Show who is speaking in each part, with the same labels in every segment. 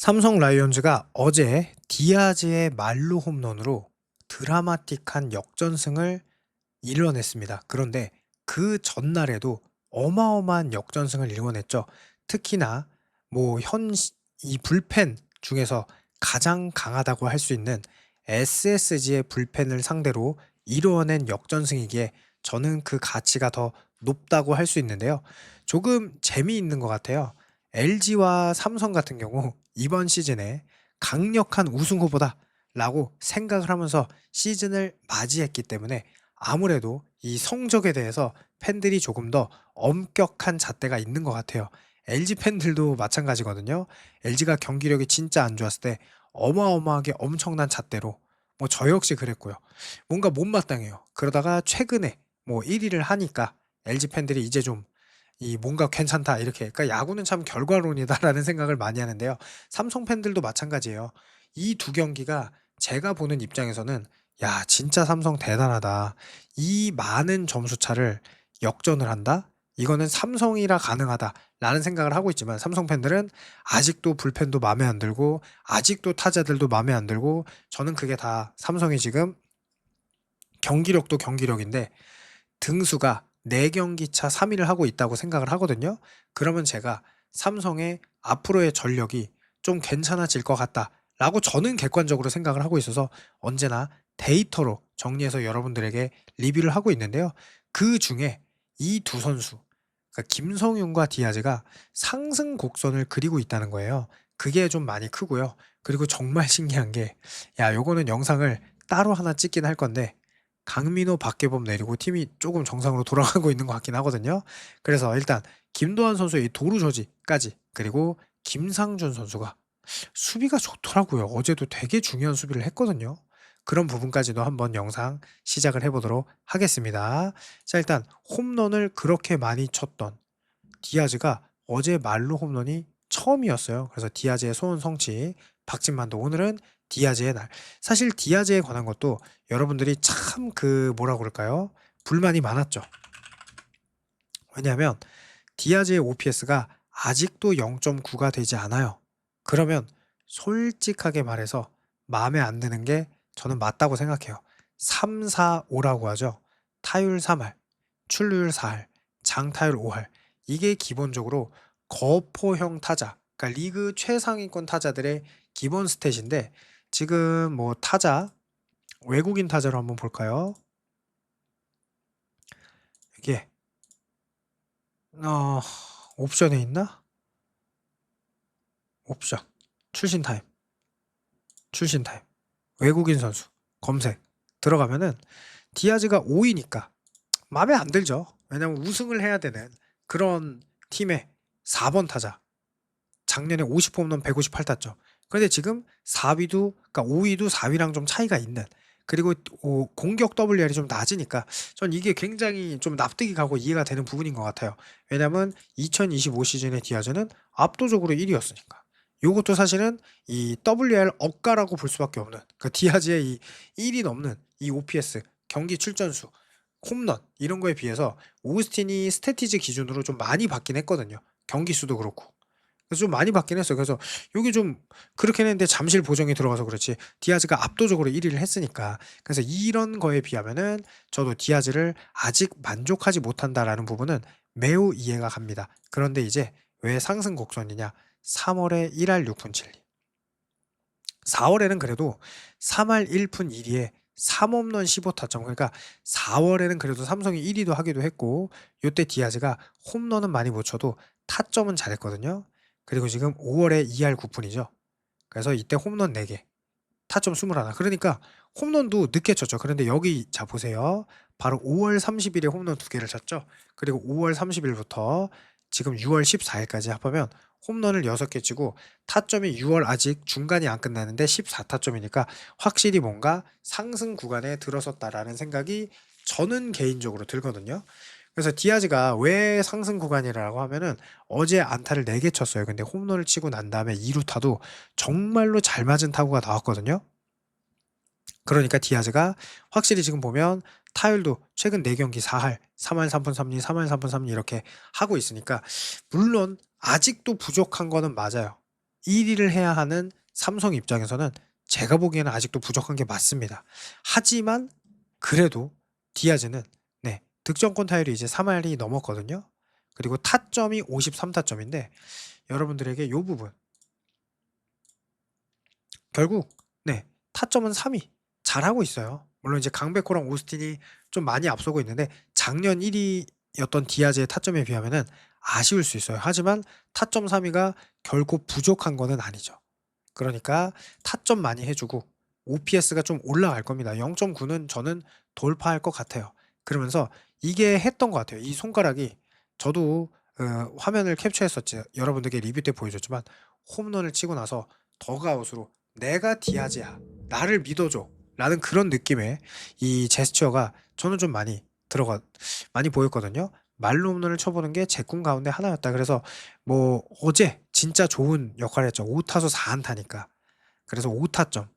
Speaker 1: 삼성 라이온즈가 어제 디아즈의 말루 홈런으로 드라마틱한 역전승을 이뤄냈습니다. 그런데 그 전날에도 어마어마한 역전승을 이뤄냈죠. 특히나 이 불펜 중에서 가장 강하다고 할 수 있는 SSG의 불펜을 상대로 이루어낸 역전승이기에 저는 그 가치가 더 높다고 할 수 있는데요. 조금 재미있는 것 같아요. LG와 삼성 같은 경우 이번 시즌에 강력한 우승 후보다라고 생각을 하면서 시즌을 맞이했기 때문에 아무래도 이 성적에 대해서 팬들이 조금 더 엄격한 잣대가 있는 것 같아요. LG 팬들도 마찬가지거든요. LG가 경기력이 진짜 안 좋았을 때 어마어마하게 엄청난 잣대로 저 역시 그랬고요. 뭔가 못마땅해요. 그러다가 최근에 1위를 하니까 LG 팬들이 이제 좀 이 뭔가 괜찮다 이렇게, 그러니까 야구는 참 결과론이다라는 생각을 많이 하는데요. 삼성 팬들도 마찬가지예요. 이 두 경기가 제가 보는 입장에서는 야 진짜 삼성 대단하다. 이 많은 점수 차를 역전을 한다? 이거는 삼성이라 가능하다라는 생각을 하고 있지만 삼성 팬들은 아직도 불펜도 마음에 안 들고 아직도 타자들도 마음에 안 들고, 저는 그게 다 삼성이 지금 경기력도 경기력인데 등수가 4경기 차 3위를 하고 있다고 생각을 하거든요. 그러면 제가 삼성의 앞으로의 전력이 좀 괜찮아질 것 같다라고 저는 객관적으로 생각을 하고 있어서 언제나 데이터로 정리해서 여러분들에게 리뷰를 하고 있는데요. 그중에 이 두 선수, 그러니까 김성윤과 디아즈가 상승 곡선을 그리고 있다는 거예요. 그게 좀 많이 크고요. 그리고 정말 신기한 게, 요거는 영상을 따로 하나 찍긴 할 건데 강민호, 박계범 내리고 팀이 조금 정상으로 돌아가고 있는 것 같긴 하거든요. 그래서 일단 김도환 선수의 이 도루 저지까지, 그리고 김상준 선수가 수비가 좋더라고요. 어제도 되게 중요한 수비를 했거든요. 그런 부분까지도 한번 영상 시작을 해보도록 하겠습니다. 자, 일단 홈런을 그렇게 많이 쳤던 디아즈가 어제 말로 홈런이 처음이었어요. 그래서 디아즈의 소원 성취, 박진만도 오늘은 디아즈의 날. 사실 디아즈에 관한 것도 여러분들이 참 뭐라 그럴까요? 불만이 많았죠. 왜냐하면 디아즈의 OPS가 아직도 0.9가 되지 않아요. 그러면 솔직하게 말해서 마음에 안 드는 게 저는 맞다고 생각해요. 3, 4, 5라고 하죠. 타율 3할, 출루율 4할, 장타율 5할. 이게 기본적으로 거포형 타자, 그러니까 리그 최상위권 타자들의 기본 스탯인데, 지금 타자, 외국인 타자로 한번 볼까요? 이게 어, 옵션에 있나? 옵션, 출신 타임, 출신 타임, 외국인 선수 검색 들어가면은 디아즈가 5위니까 마음에 안 들죠. 왜냐면 우승을 해야 되는 그런 팀의 4번 타자, 작년에 50홈런 158타점. 그런데 지금 4위도, 그러니까 5위도 4위랑 좀 차이가 있는, 그리고 공격 WR이 좀 낮으니까 전 이게 굉장히 좀 납득이 가고 이해가 되는 부분인 것 같아요. 왜냐면 2025 시즌의 디아즈는 압도적으로 1위였으니까. 요것도 사실은 이 WR 억가라고 볼 수밖에 없는, 그 디아즈의 이 1위 넘는 이 OPS, 경기 출전수, 홈런 이런 거에 비해서 오스틴이 스태티지 기준으로 좀 많이 받긴 했거든요. 경기 수도 그렇고. 그래서 좀 많이 받긴 했어요. 그래서 요게 좀 그렇긴 했는데 잠실 보정이 들어가서 그렇지 디아즈가 압도적으로 1위를 했으니까. 그래서 이런 거에 비하면은 저도 디아즈를 아직 만족하지 못한다라는 부분은 매우 이해가 갑니다. 그런데 이제 왜 상승 곡선이냐? 3월에 1할 6푼 7리, 4월에는 그래도 3할 1푼 1리에 3홈런 15타점. 그러니까 4월에는 그래도 삼성이 1위도 하기도 했고, 요때 디아즈가 홈런은 많이 못 쳐도 타점은 잘했거든요. 그리고 지금 5월에 2할 9푼이죠. 그래서 이때 홈런 4개, 타점 21. 그러니까 홈런도 늦게 쳤죠. 그런데 여기 자 보세요. 바로 5월 30일에 홈런 2개를 쳤죠. 그리고 5월 30일부터 지금 6월 14일까지 합하면 홈런을 6개 치고 타점이 6월 아직 중간이 안 끝나는데 14타점이니까 확실히 뭔가 상승 구간에 들어섰다라는 생각이 저는 개인적으로 들거든요. 그래서 디아즈가 왜 상승 구간이라고 하면은 어제 안타를 4개 쳤어요. 근데 홈런을 치고 난 다음에 2루타도 정말로 잘 맞은 타구가 나왔거든요. 그러니까 디아즈가 확실히 지금 보면 타율도 최근 4경기 4할, 3할 3푼 3리, 3할 3푼 3리 이렇게 하고 있으니까, 물론 아직도 부족한 거는 맞아요. 1 위를 해야 하는 삼성 입장에서는 제가 보기에는 아직도 부족한 게 맞습니다. 하지만 그래도 디아즈는 네 득점권 타율이 이제 3할이 넘었거든요. 그리고 타점이 53 타점인데 여러분들에게 요 부분 결국 네 타점은 3위 잘하고 있어요. 물론 이제 강백호랑 오스틴이 좀 많이 앞서고 있는데 작년 1 위였던 디아즈의 타점에 비하면은 아쉬울 수 있어요. 하지만 타점 3 위가 결코 부족한 거는 아니죠. 그러니까 타점 많이 해 주고 OPS가 좀 올라갈 겁니다. 0.9는 저는 돌파할 것 같아요. 그러면서 이게 했던 것 같아요. 이 손가락이 저도 화면을 캡처했었지 여러분들께 리뷰 때 보여줬지만 홈런을 치고 나서 더그아웃으로 "내가 디아즈야. 나를 믿어 줘."라는 그런 느낌의 이 제스처가 저는 좀 많이 보였거든요. 말로 홈런을 쳐 보는 게 제 꿈 가운데 하나였다. 그래서 뭐 어제 진짜 좋은 역할을 했죠. 5 타수 4 안타니까. 그래서 5 타점,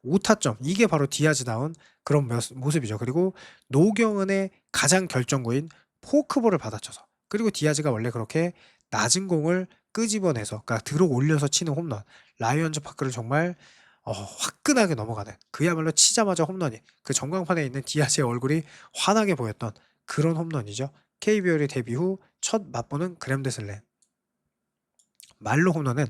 Speaker 1: 5 타점 이게 바로 디아즈다운 그런 모습이죠. 그리고 노경은의 가장 결정구인 포크볼을 받아쳐서 그리고 디아즈가 원래 그렇게 낮은 공을 끄집어내서 그러니까 들어 올려서 치는 홈런 라이언즈 파크를 정말 화끈하게 넘어가는 그야말로 치자마자 홈런이 그 전광판에 있는 디아즈의 얼굴이 환하게 보였던 그런 홈런이죠. KBO의 데뷔 후 첫 맛보는 그랜드슬램. 말로 홈런은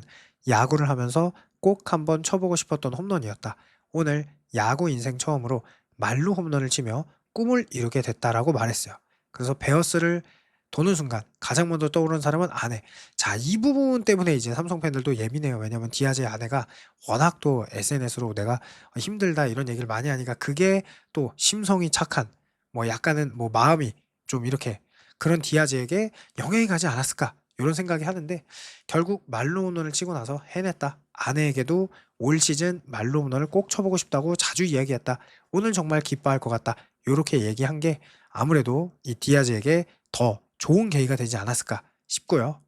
Speaker 1: 야구를 하면서 꼭 한번 쳐보고 싶었던 홈런이었다. 오늘 야구 인생 처음으로 말로 홈런을 치며 꿈을 이루게 됐다라고 말했어요. 그래서 베어스를 도는 순간 가장 먼저 떠오르는 사람은 아내. 자, 이 부분 때문에 이제 삼성 팬들도 예민해요. 왜냐면 디아즈의 아내가 워낙 또 SNS로 내가 힘들다 이런 얘기를 많이 하니까 그게 또 심성이 착한 뭐 약간은 뭐 마음이 좀 이렇게 그런 디아즈에게 영향이 가지 않았을까 이런 생각이 하는데 결국 말로 홈런을 치고 나서 해냈다. 아내에게도 올 시즌 말로 홈런을 꼭 쳐보고 싶다고 자주 이야기했다. 오늘 정말 기뻐할 것 같다. 요렇게 얘기한 게 아무래도 이 디아즈에게 더 좋은 계기가 되지 않았을까 싶고요.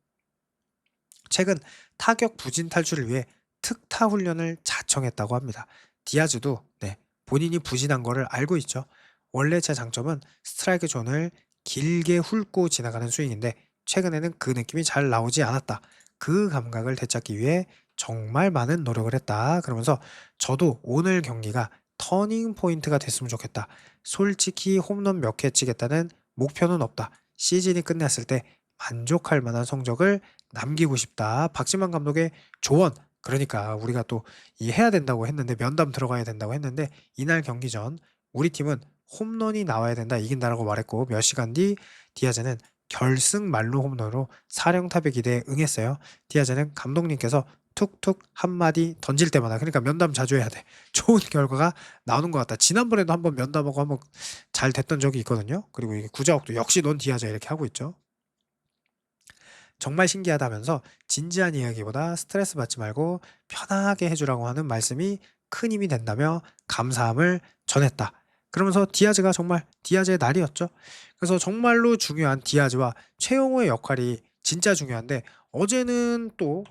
Speaker 1: 최근 타격 부진 탈출을 위해 특타 훈련을 자청했다고 합니다. 디아즈도 네, 본인이 부진한 거를 알고 있죠. 원래 제 장점은 스트라이크 존을 길게 훑고 지나가는 스윙인데 최근에는 그 느낌이 잘 나오지 않았다. 그 감각을 되찾기 위해 정말 많은 노력을 했다. 그러면서 저도 오늘 경기가 터닝 포인트가 됐으면 좋겠다. 솔직히 홈런 몇 개 치겠다는 목표는 없다. 시즌이 끝났을 때 만족할 만한 성적을 남기고 싶다. 박지만 감독의 조언. 그러니까 우리가 또 이 해야 된다고 했는데 면담 들어가야 된다고 했는데 이날 경기 전 우리 팀은 홈런이 나와야 된다. 이긴다라고 말했고 몇 시간 뒤 디아즈는 결승 말로 홈런으로 사령탑의 기대에 응했어요. 디아즈는 감독님께서 툭툭 한마디 던질 때마다 그러니까 면담 자주 해야 돼. 좋은 결과가 나오는 것 같다. 지난번에도 한번 면담하고 한번 잘 됐던 적이 있거든요. 그리고 이게 구자욱도 역시 넌 디아즈야 이렇게 하고 있죠. 정말 신기하다면서 진지한 이야기보다 스트레스 받지 말고 편하게 해주라고 하는 말씀이 큰 힘이 된다며 감사함을 전했다. 그러면서 디아즈가 정말 디아즈의 날이었죠. 그래서 정말로 중요한 디아즈와 최용호의 역할이 진짜 중요한데 어제는 또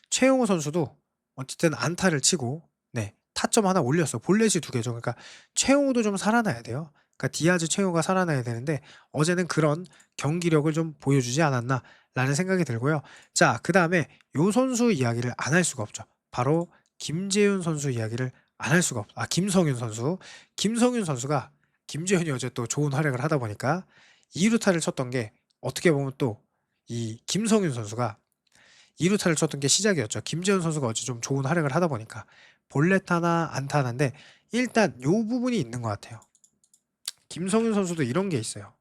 Speaker 1: 최용호 선수도 어쨌든 안타를 치고 네 타점 하나 올렸어. 볼넷이 2개죠. 그러니까 최용호도 좀 살아나야 돼요. 그러니까 디아즈, 최용호가 살아나야 되는데 어제는 그런 경기력을 좀 보여주지 않았나라는 생각이 들고요. 자, 그다음에 요 선수 이야기를 안 할 수가 없죠. 바로 김재윤 선수 이야기를 안 할 수가 없 김성윤 선수. 김성윤 선수가 김재윤이 어제 또 좋은 활약을 하다 보니까 2 루타를 쳤던 게 어떻게 보면 또 이 김성윤 선수가 2 루타를 쳤던 게 시작이었죠. 김재현 선수가 어제 좀 좋은 활약을 하다 보니까 볼넷 하나 안타 하나인데 일단 요 부분이 있는 것 같아요. 김성윤 선수도 이런 게 있어요.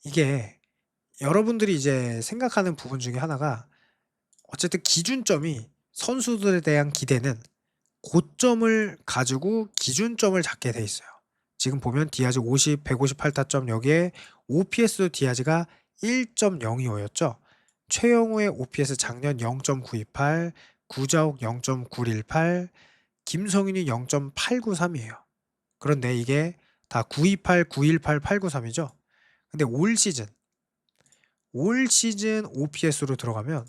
Speaker 1: 이게 여러분들이 이제 생각하는 부분 중에 하나가 어쨌든 기준점이 선수들에 대한 기대는 고점을 가지고 기준점을 잡게 돼 있어요. 지금 보면 디아즈 50, 158 타점 여기에 OPS도 디아즈가 1.025였죠. 최영우의 OPS 작년 0.928, 구자욱 0.918, 김성윤이 0.893이에요. 그런데 이게 다 928, 918, 893이죠. 근데 올 시즌 OPS로 들어가면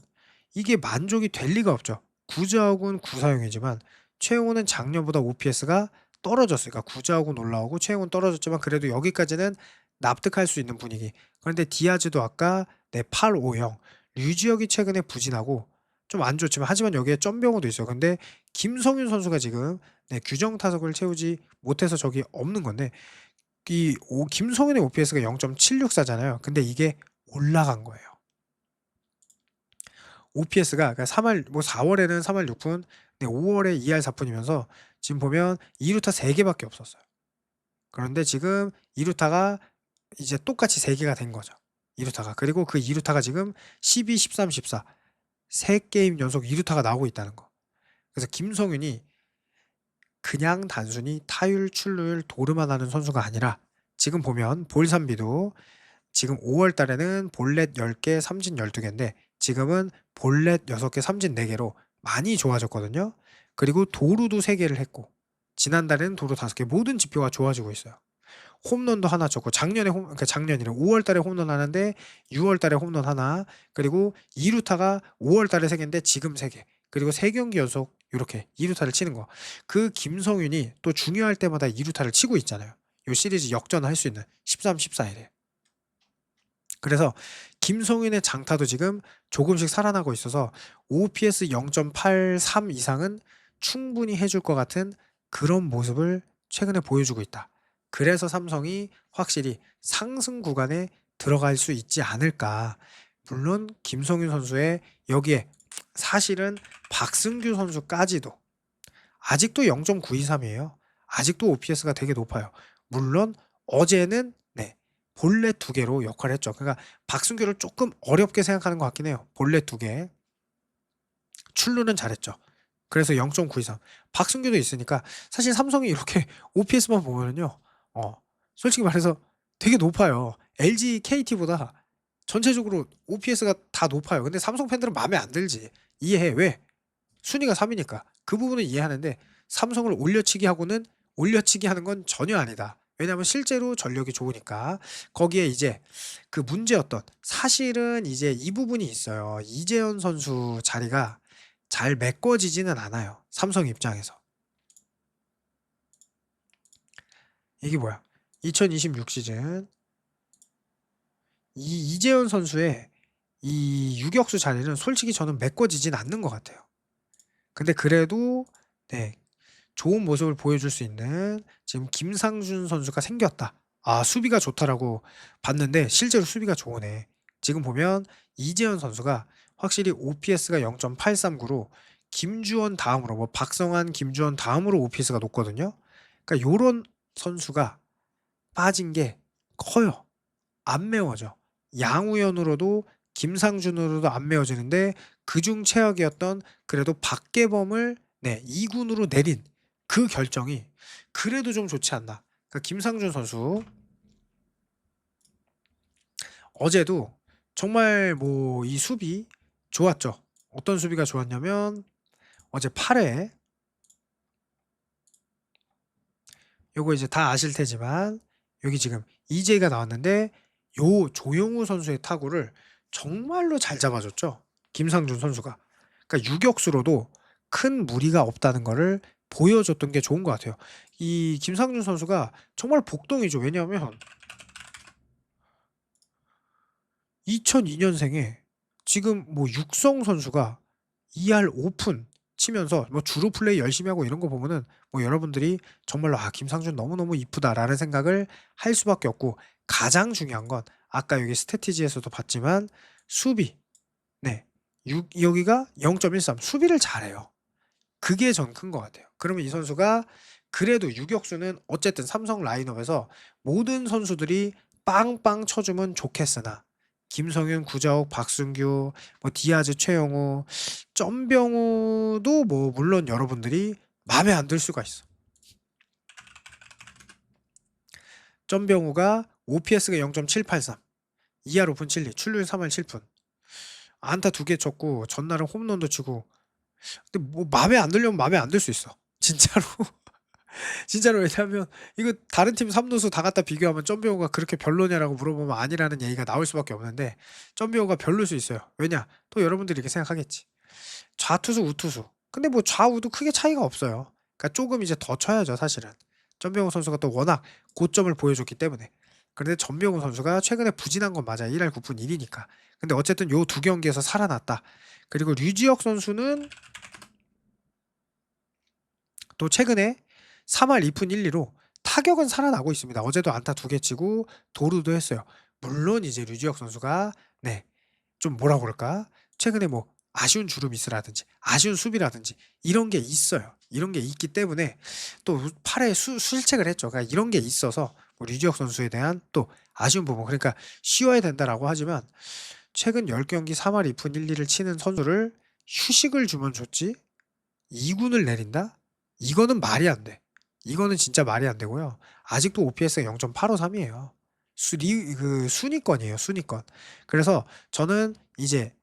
Speaker 1: 이게 만족이 될 리가 없죠. 구자욱은 940이지만 최용호는 작년보다 OPS가 떨어졌어요. 그러니까 구자욱은 올라오고 최용호는 떨어졌지만 그래도 여기까지는 납득할 수 있는 분위기. 그런데 디아즈도 아까 네 8-5-0. 류지혁이 최근에 부진하고 좀 안 좋지만 하지만 여기에 쫌병호도 있어요. 근데 김성윤 선수가 지금 네 규정 타석을 채우지 못해서 저기 없는 건데 김성윤의 OPS가 0.764잖아요. 근데 이게 올라간 거예요. OPS가 그러니까 3할 뭐 4월에는 3할 6푼, 네 5월에 2할 4푼이면서 지금 보면 2루타 3개밖에 없었어요. 그런데 지금 2루타가 이제 똑같이 3개가 된 거죠. 2루타가. 그리고 그 2루타가 지금 12, 13, 14. 3게임 연속 2루타가 나오고 있다는 거. 그래서 김성윤이 그냥 단순히 타율, 출루율, 도루만 하는 선수가 아니라 지금 보면 볼삼비도 지금 5월 달에는 볼넷 10개, 삼진 12개인데 지금은 볼넷 6개, 삼진 4개로 많이 좋아졌거든요. 그리고 도루도 3개를 했고 지난달에는 도루 5개 모든 지표가 좋아지고 있어요. 홈런도 하나 쳤고 그러니까 작년이래 5월 달에 홈런 하나인데 6월 달에 홈런 하나 그리고 2루타가 5월 달에 3개인데 지금 3개 그리고 3경기 연속 이렇게 2루타를 치는 거. 그 김성윤이 또 중요할 때마다 2루타를 치고 있잖아요. 요 시리즈 역전할 수 있는 13, 14일에. 그래서 김성윤의 장타도 지금 조금씩 살아나고 있어서 OPS 0.83 이상은 충분히 해줄 것 같은 그런 모습을 최근에 보여주고 있다. 그래서 삼성이 확실히 상승 구간에 들어갈 수 있지 않을까. 물론 김성윤 선수의 여기에 사실은 박승규 선수까지도 아직도 0.923이에요. 아직도 OPS가 되게 높아요. 물론 어제는 네 볼넷 2개로 역할을 했죠. 그러니까 박승규를 조금 어렵게 생각하는 것 같긴 해요. 볼넷 2개. 출루는 잘했죠. 그래서 0.923. 박승규도 있으니까 사실 삼성이 이렇게 OPS만 보면은요. 솔직히 말해서 되게 높아요. LG, KT보다 전체적으로 OPS가 다 높아요. 근데 삼성 팬들은 마음에 안 들지. 이해해. 왜? 순위가 3위니까. 그 부분은 이해하는데 삼성을 올려치기 하는 건 전혀 아니다. 왜냐하면 실제로 전력이 좋으니까. 거기에 이제 그 문제였던 사실은 이제 이 부분이 있어요. 이재현 선수 자리가 잘 메꿔지지는 않아요. 삼성 입장에서. 이게 뭐야? 2026 시즌 이 이재현 선수의 이 유격수 자리는 솔직히 저는 메꿔지진 않는 것 같아요. 근데 그래도 네 좋은 모습을 보여줄 수 있는 지금 김상준 선수가 생겼다. 아, 수비가 좋다라고 봤는데 실제로 수비가 좋으네. 지금 보면 이재현 선수가 확실히 OPS가 0.839로 김주원 다음으로 뭐 박성환, 김주원 다음으로 OPS가 높거든요. 그러니까 요런 선수가 빠진 게 커요. 안 메워져. 양우현으로도 김상준으로도 안 메워지는데 그중 최악이었던 그래도 박계범을 네, 2군으로 내린 그 결정이 그래도 좀 좋지 않나. 그러니까 김상준 선수 어제도 정말 뭐 이 수비 좋았죠. 어떤 수비가 좋았냐면 어제 8회 요거 이제 다 아실 테지만 여기 지금 이재가 나왔는데 요 조용우 선수의 타구를 정말로 잘 잡아줬죠. 김상준 선수가. 그러니까 유격수로도 큰 무리가 없다는 거를 보여줬던 게 좋은 것 같아요. 이 김상준 선수가 정말 복동이죠. 왜냐하면 2002년생에 지금 뭐 육성 선수가 2할 오픈 치면서 뭐 주루 플레이 열심히 하고 이런 거 보면은 뭐 여러분들이 정말로 김상준 너무너무 이쁘다라는 생각을 할 수밖에 없고 가장 중요한 건 아까 여기 스태티지에서도 봤지만 수비. 네. 여기가 0.13 수비를 잘해요. 그게 전 큰 것 같아요. 그러면 이 선수가 그래도 유격수는 어쨌든 삼성 라인업에서 모든 선수들이 빵빵 쳐주면 좋겠으나 김성윤, 구자욱, 박승규, 뭐 디아즈, 최영우, 쫌병우도 뭐 물론 여러분들이 마음에 안 들 수가 있어. 쫌병우가 OPS가 0.783, 2할 오픈 7리, 출루율 3할 7푼, 안타 2개 쳤고 전날은 홈런도 치고. 근데 뭐 마음에 안 들려면 마음에 안 들 수 있어. 진짜로. 진짜로 왜냐하면 이거 다른 팀 3루수 다 갖다 비교하면 쫌비오가 그렇게 별로냐라고 물어보면 아니라는 얘기가 나올 수밖에 없는데 쫌비오가 별로일 수 있어요. 왜냐? 또 여러분들이 이렇게 생각하겠지. 좌투수, 우투수. 근데 뭐 좌우도 크게 차이가 없어요. 그러니까 조금 이제 더 쳐야죠, 사실은. 쫌비오 선수가 또 워낙 고점을 보여줬기 때문에. 그런데 전병훈 선수가 최근에 부진한 건 맞아요. 1할 9푼 1이니까. 근데 어쨌든 요 두 경기에서 살아났다. 그리고 류지혁 선수는 또 최근에 3할 2푼 1리로 타격은 살아나고 있습니다. 어제도 안타 2개 치고 도루도 했어요. 물론 이제 류지혁 선수가 네, 좀 뭐라 그럴까? 최근에 뭐 아쉬운 주루 미스라든지 아쉬운 수비라든지 이런 게 있어요. 이런 게 있기 때문에 또 팔에 수실책을 했죠. 그러니까 이런 게 있어서 뭐 류지혁 선수에 대한 또 아쉬운 부분. 그러니까 쉬어야 된다라고 하지만 최근 10경기 3할 2푼 1리를 치는 선수를 휴식을 주면 좋지 2군을 내린다? 이거는 말이 안 돼. 이거는 진짜 말이 안 되고요. 아직도 OPS가 0.853이에요. 순위권이에요, 순위권. 그래서 저는 이제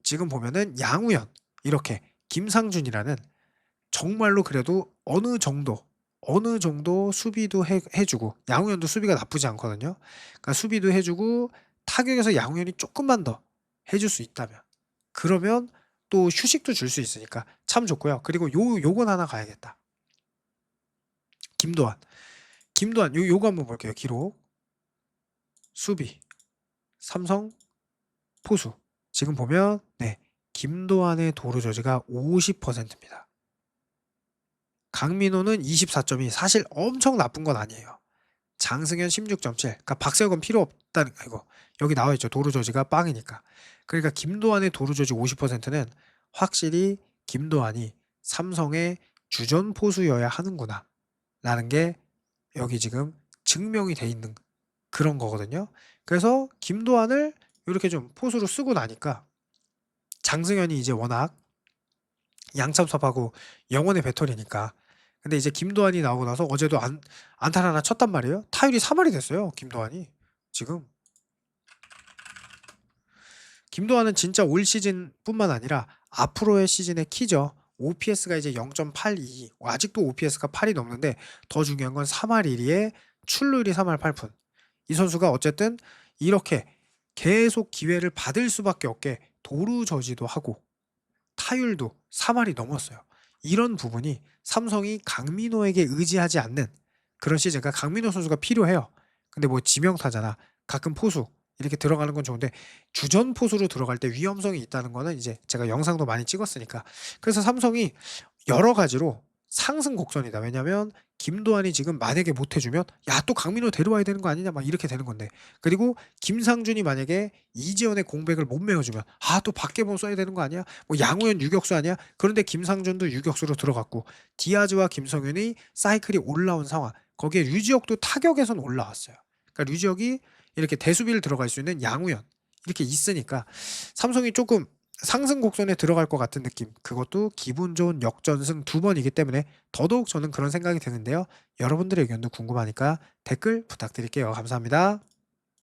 Speaker 1: 지금 보면은 양우현, 이렇게 김상준이라는 정말로 그래도 어느 정도 수비도 해주고, 양우현도 수비가 나쁘지 않거든요. 그러니까 수비도 해주고, 타격에서 양우현이 조금만 더 해줄 수 있다면. 그러면 또 휴식도 줄 수 있으니까 참 좋고요. 그리고 요건 하나 가야겠다. 김도환. 요거 한번 볼게요. 기록. 수비. 삼성 포수. 지금 보면, 네. 김도환의 도루 저지가 50%입니다. 강민호는 24점이 사실 엄청 나쁜 건 아니에요. 장승현 16.7. 그러니까 박세혁은 필요 없다는 이거. 여기 나와 있죠. 도루 저지가 빵이니까. 그러니까 김도환의 도루 저지 50%는 확실히 김도환이 삼성의 주전 포수여야 하는구나. 라는 게 여기 지금 증명이 돼 있는 그런 거거든요. 그래서 김도환을 이렇게 좀 포수로 쓰고 나니까 장승현이 이제 워낙 양참섭하고 영혼의 배터리니까. 근데 이제 김도환이 나오고 나서 어제도 안타를 하나 쳤단 말이에요. 타율이 3할이 됐어요. 김도환이. 지금. 김도환은 진짜 올 시즌뿐만 아니라 앞으로의 시즌의 키죠. OPS가 이제 0.82. 아직도 OPS가 8이 넘는데 더 중요한 건 3할 1리에 출루율이 3할 8푼. 이 선수가 어쨌든 이렇게 계속 기회를 받을 수밖에 없게 도루 저지도 하고 타율도 3할이 넘었어요. 이런 부분이 삼성이 강민호에게 의지하지 않는 그런 시즌. 그러니까 강민호 선수가 필요해요. 근데 뭐 지명타잖아. 가끔 포수 이렇게 들어가는 건 좋은데 주전 포수로 들어갈 때 위험성이 있다는 거는 이제 제가 영상도 많이 찍었으니까. 그래서 삼성이 여러 가지로 상승 곡선이다. 왜냐면 김도환이 지금 만약에 못 해주면 야 또 강민호 데려와야 되는 거 아니냐 막 이렇게 되는 건데, 그리고 김상준이 만약에 이재현의 공백을 못 메워주면 아 또 박계본 써야 되는 거 아니야? 뭐 양우현 유격수 아니야? 그런데 김상준도 유격수로 들어갔고 디아즈와 김성윤이 사이클이 올라온 상황, 거기에 류지혁도 타격에선 올라왔어요. 그러니까 류지혁이 이렇게 대수비를 들어갈 수 있는 양우현 이렇게 있으니까 삼성이 조금 상승 곡선에 들어갈 것 같은 느낌. 그것도 기분 좋은 역전승 2번이기 때문에 더더욱 저는 그런 생각이 드는데요. 여러분들의 의견도 궁금하니까 댓글 부탁드릴게요. 감사합니다.